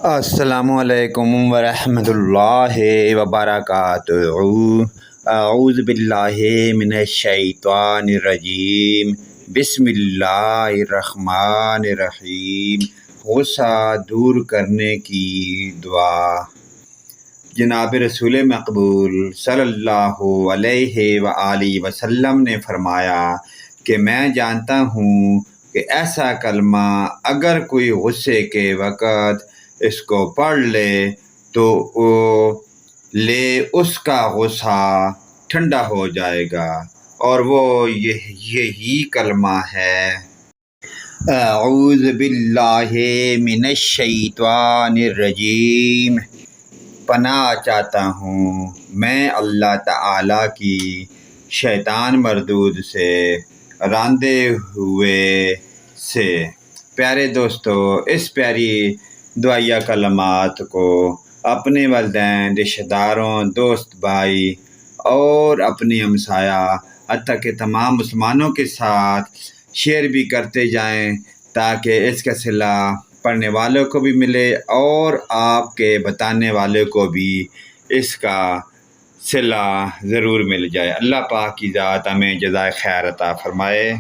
السلام علیکم ورحمۃ اللہ وبرکاتہ۔ اعوذ باللہ من الشیطان الرجیم، بسم اللہ الرحمن الرحیم۔ غصہ دور کرنے کی دعا۔ جناب رسول مقبول صلی اللہ علیہ وآلہ وسلم نے فرمایا کہ میں جانتا ہوں کہ ایسا کلمہ اگر کوئی غصے کے وقت اس کو پڑھ لے تو اس کا غصہ ٹھنڈا ہو جائے گا، اور وہ یہی کلمہ ہے: اعوذ باللہ من الشیطان الرجیم۔ پناہ چاہتا ہوں میں اللہ تعالیٰ کی شیطان مردود سے، راندے ہوئے سے۔ پیارے دوستو، اس پیاری دعائیہ کلمات کو اپنے والدین، رشتہ داروں، دوست بھائی اور اپنی ہمسایہ حتیٰ کہ تمام مسلمانوں کے ساتھ شیئر بھی کرتے جائیں، تاکہ اس کا صلہ پڑھنے والوں کو بھی ملے اور آپ کے بتانے والوں کو بھی اس کا صلہ ضرور مل جائے۔ اللہ پاک کی ذات ہمیں جزائے خیر عطا فرمائے۔